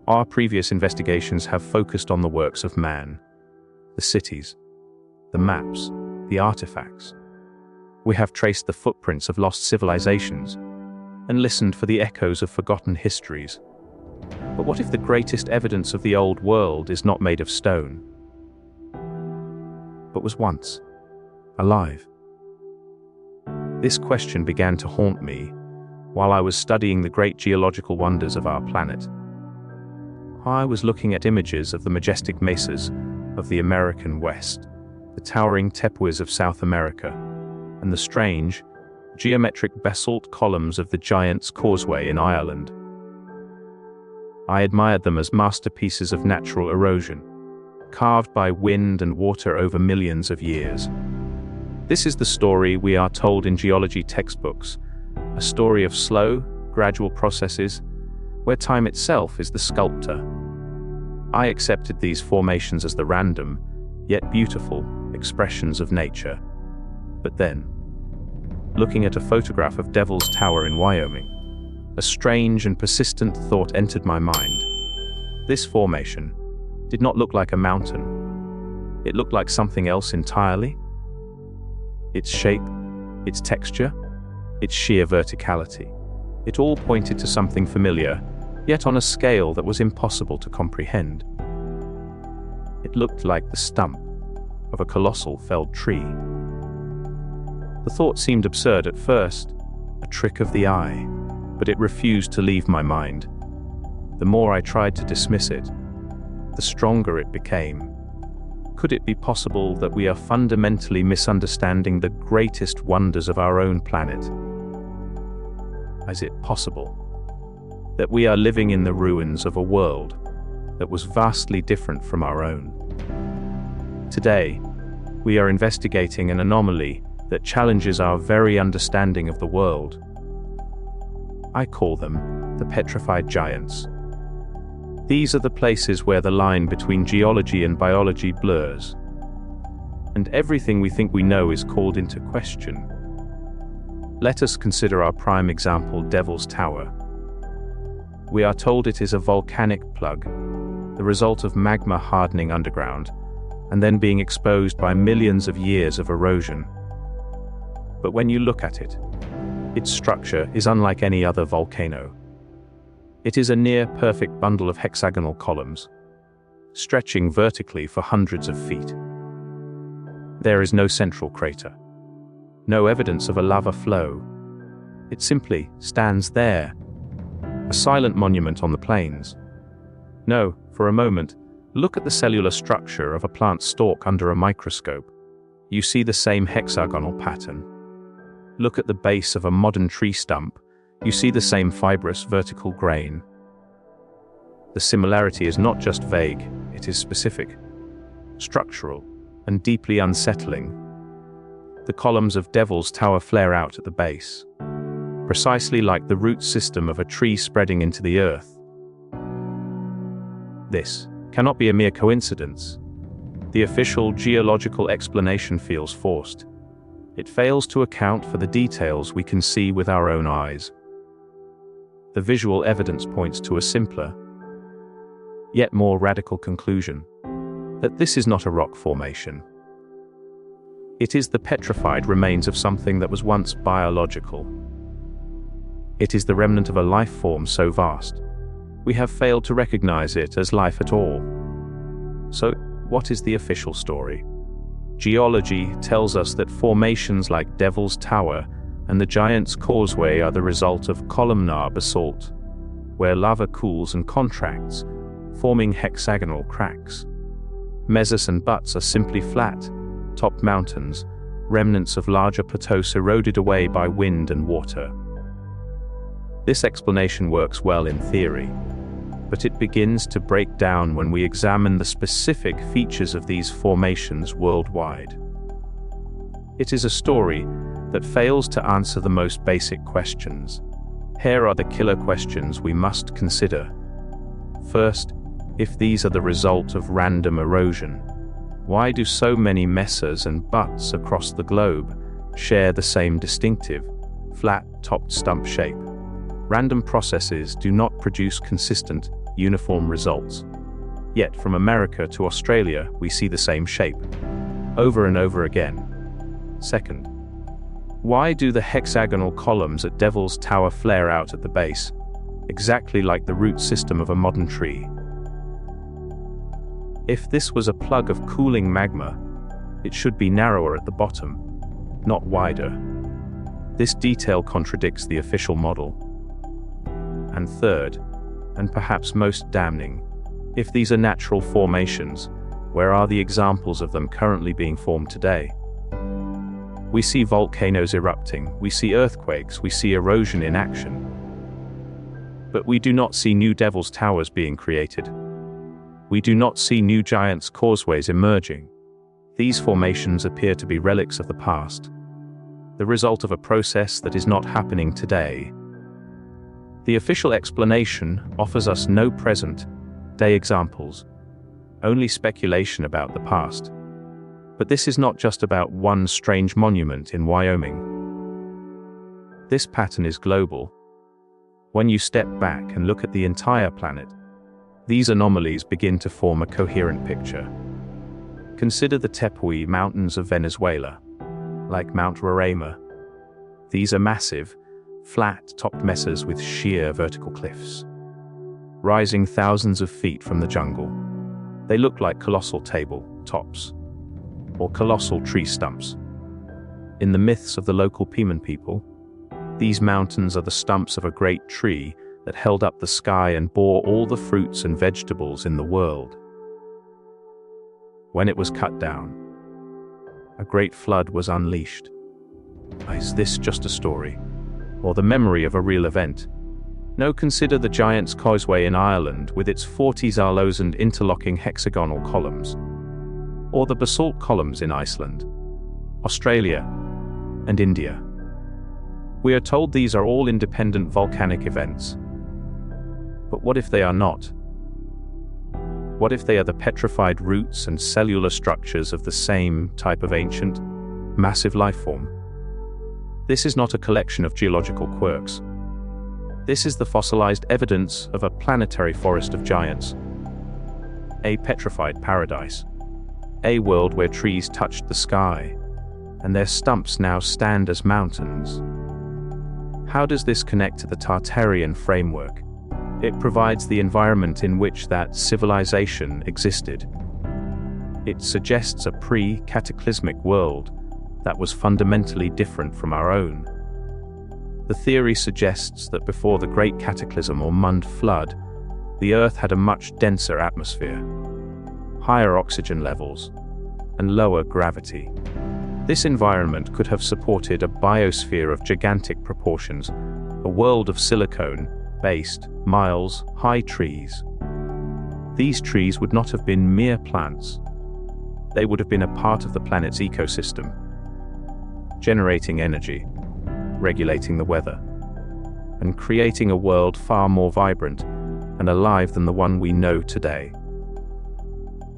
Our previous investigations have focused on the works of man, the cities, the maps, the artifacts. We have traced the footprints of lost civilizations and listened for the echoes of forgotten histories. But what if the greatest evidence of the old world is not made of stone, but was once alive? This question began to haunt me while I was studying the great geological wonders of our planet. I was looking at images of the majestic mesas of the American West, the towering tepuis of South America, and the strange, geometric basalt columns of the Giant's Causeway in Ireland. I admired them as masterpieces of natural erosion, carved by wind and water over millions of years. This is the story we are told in geology textbooks, a story of slow, gradual processes where time itself is the sculptor. I accepted these formations as the random, yet beautiful, expressions of nature. But then, looking at a photograph of Devil's Tower in Wyoming, a strange and persistent thought entered my mind. This formation did not look like a mountain. It looked like something else entirely. Its shape, its texture, its sheer verticality. It all pointed to something familiar, yet on a scale that was impossible to comprehend. It looked like the stump of a colossal felled tree. The thought seemed absurd at first, a trick of the eye, but it refused to leave my mind. The more I tried to dismiss it, the stronger it became. Could it be possible that we are fundamentally misunderstanding the greatest wonders of our own planet? Is it possible that we are living in the ruins of a world that was vastly different from our own? Today, we are investigating an anomaly that challenges our very understanding of the world. I call them the Petrified Giants. These are the places where the line between geology and biology blurs, and everything we think we know is called into question. Let us consider our prime example, Devil's Tower. We are told it is a volcanic plug, the result of magma hardening underground, and then being exposed by millions of years of erosion. But when you look at it, its structure is unlike any other volcano. It is a near-perfect bundle of hexagonal columns, stretching vertically for hundreds of feet. There is no central crater, no evidence of a lava flow. It simply stands there, a silent monument on the plains. No, for a moment, look at the cellular structure of a plant stalk under a microscope. You see the same hexagonal pattern. Look at the base of a modern tree stump. You see the same fibrous vertical grain. The similarity is not just vague, it is specific, structural, and deeply unsettling. The columns of Devil's Tower flare out at the base, precisely like the root system of a tree spreading into the earth. This cannot be a mere coincidence. The official geological explanation feels forced. It fails to account for the details we can see with our own eyes. The visual evidence points to a simpler, yet more radical conclusion, that this is not a rock formation. It is the petrified remains of something that was once biological. It is the remnant of a life form so vast, we have failed to recognize it as life at all. So, what is the official story? Geology tells us that formations like Devil's Tower and the Giant's Causeway are the result of columnar basalt, where lava cools and contracts, forming hexagonal cracks. Mesas and buttes are simply flat, topped mountains, remnants of larger plateaus eroded away by wind and water. This explanation works well in theory, but it begins to break down when we examine the specific features of these formations worldwide. It is a story that fails to answer the most basic questions. Here are the killer questions we must consider. First, if these are the result of random erosion, why do so many mesas and buttes across the globe share the same distinctive, flat-topped stump shape? Random processes do not produce consistent, uniform results. Yet from America to Australia, we see the same shape, over and over again. Second, why do the hexagonal columns at Devil's Tower flare out at the base, exactly like the root system of a modern tree? If this was a plug of cooling magma, it should be narrower at the bottom, not wider. This detail contradicts the official model. And third, and perhaps most damning, if these are natural formations, where are the examples of them currently being formed today? We see volcanoes erupting, we see earthquakes, we see erosion in action. But we do not see new Devil's Towers being created. We do not see new giants' causeways emerging. These formations appear to be relics of the past, the result of a process that is not happening today. The official explanation offers us no present-day examples, only speculation about the past. But this is not just about one strange monument in Wyoming. This pattern is global. When you step back and look at the entire planet, these anomalies begin to form a coherent picture. Consider the Tepuy Mountains of Venezuela, like Mount Roraima. These are massive, flat-topped mesas with sheer vertical cliffs, rising thousands of feet from the jungle. They look like colossal table tops, or colossal tree stumps. In the myths of the local Piman people, these mountains are the stumps of a great tree that held up the sky and bore all the fruits and vegetables in the world. When it was cut down, a great flood was unleashed. Is this just a story, or the memory of a real event? No, consider the Giant's Causeway in Ireland with its 40 xarlos and interlocking hexagonal columns, or the basalt columns in Iceland, Australia, and India. We are told these are all independent volcanic events. But what if they are not? What if they are the petrified roots and cellular structures of the same type of ancient, massive life form? This is not a collection of geological quirks. This is the fossilized evidence of a planetary forest of giants, a petrified paradise, a world where trees touched the sky, and their stumps now stand as mountains. How does this connect to the Tartarian framework? It provides the environment in which that civilization existed. It suggests a pre-cataclysmic world that was fundamentally different from our own. The theory suggests that before the Great Cataclysm or Mud Flood, the Earth had a much denser atmosphere, higher oxygen levels, and lower gravity. This environment could have supported a biosphere of gigantic proportions, a world of silicone-based, miles-high trees. These trees would not have been mere plants. They would have been a part of the planet's ecosystem, generating energy, regulating the weather, and creating a world far more vibrant and alive than the one we know today.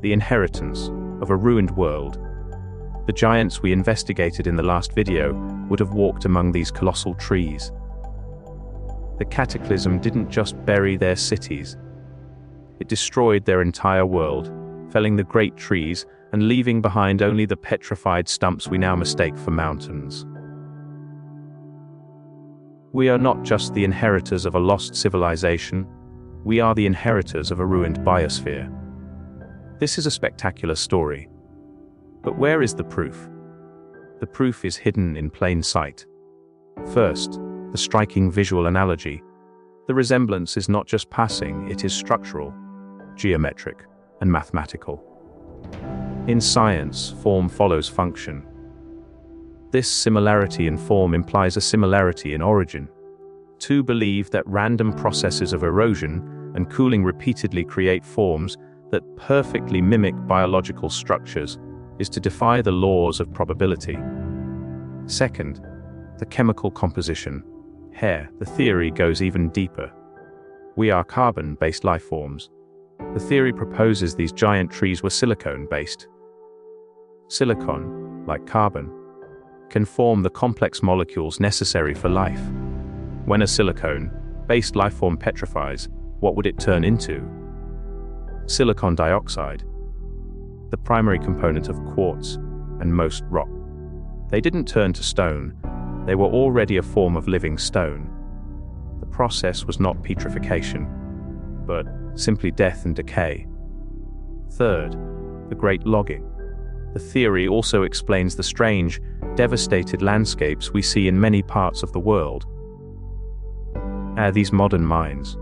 The inheritance of a ruined world. The giants we investigated in the last video would have walked among these colossal trees. The cataclysm didn't just bury their cities. It destroyed their entire world, felling the great trees and leaving behind only the petrified stumps we now mistake for mountains. We are not just the inheritors of a lost civilization, we are the inheritors of a ruined biosphere. This is a spectacular story. But where is the proof? The proof is hidden in plain sight. First, the striking visual analogy. The resemblance is not just passing, it is structural, geometric, and mathematical. In science, form follows function. This similarity in form implies a similarity in origin. To believe that random processes of erosion and cooling repeatedly create forms that perfectly mimic biological structures is to defy the laws of probability. Second, The chemical composition. Here, the theory goes even deeper. We are carbon-based life forms. The theory proposes these giant trees were silicone-based. Silicon, like carbon, can form the complex molecules necessary for life. When a silicone-based life form petrifies, what would it turn into? Silicon dioxide, the primary component of quartz and most rock. They didn't turn to stone, they were already a form of living stone. The process was not petrification, but simply death and decay. Third, the great logging. The theory also explains the strange, devastated landscapes we see in many parts of the world. Are these modern mines?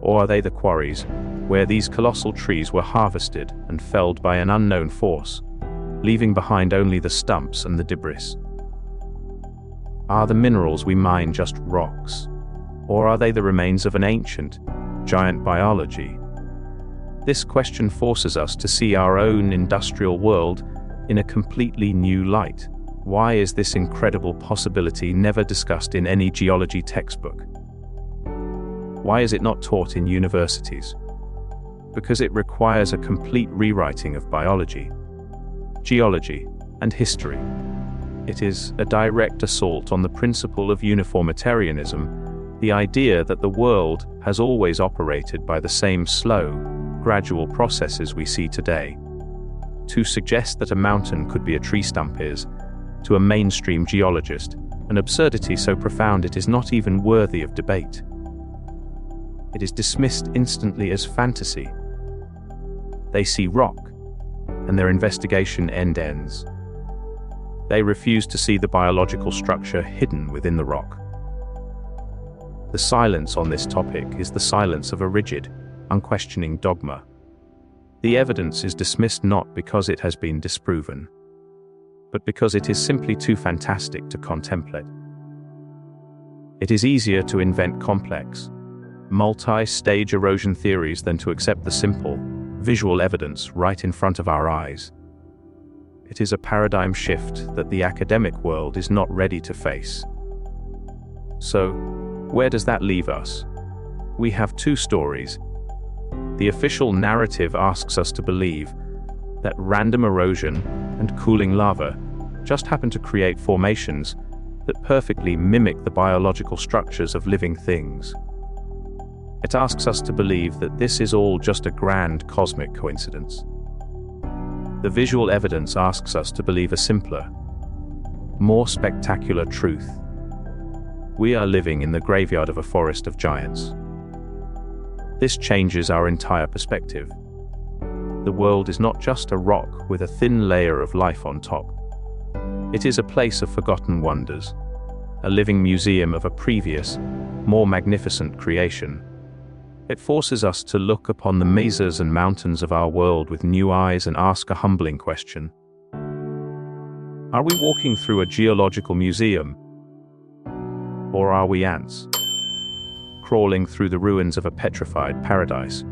Or are they the quarries, where these colossal trees were harvested and felled by an unknown force, leaving behind only the stumps and the debris? Are the minerals we mine just rocks? Or are they the remains of an ancient, giant biology? This question forces us to see our own industrial world in a completely new light. Why is this incredible possibility never discussed in any geology textbook? Why is it not taught in universities? Because it requires a complete rewriting of biology, geology, and history. It is a direct assault on the principle of uniformitarianism, the idea that the world has always operated by the same slow, gradual processes we see today. To suggest that a mountain could be a tree stump is, to a mainstream geologist, an absurdity so profound it is not even worthy of debate. It is dismissed instantly as fantasy. They see rock, and their investigation ends. They refuse to see the biological structure hidden within the rock. The silence on this topic is the silence of a rigid, unquestioning dogma. The evidence is dismissed not because it has been disproven, but because it is simply too fantastic to contemplate. It is easier to invent complex, multi-stage erosion theories than to accept the simple, visual evidence right in front of our eyes. It is a paradigm shift that the academic world is not ready to face. So, where does that leave us? We have two stories. The official narrative asks us to believe that random erosion and cooling lava just happen to create formations that perfectly mimic the biological structures of living things. It asks us to believe that this is all just a grand cosmic coincidence. The visual evidence asks us to believe a simpler, more spectacular truth. We are living in the graveyard of a forest of giants. This changes our entire perspective. The world is not just a rock with a thin layer of life on top. It is a place of forgotten wonders, a living museum of a previous, more magnificent creation. It forces us to look upon the mesas and mountains of our world with new eyes and ask a humbling question. Are we walking through a geological museum? Or are we ants, crawling through the ruins of a petrified paradise?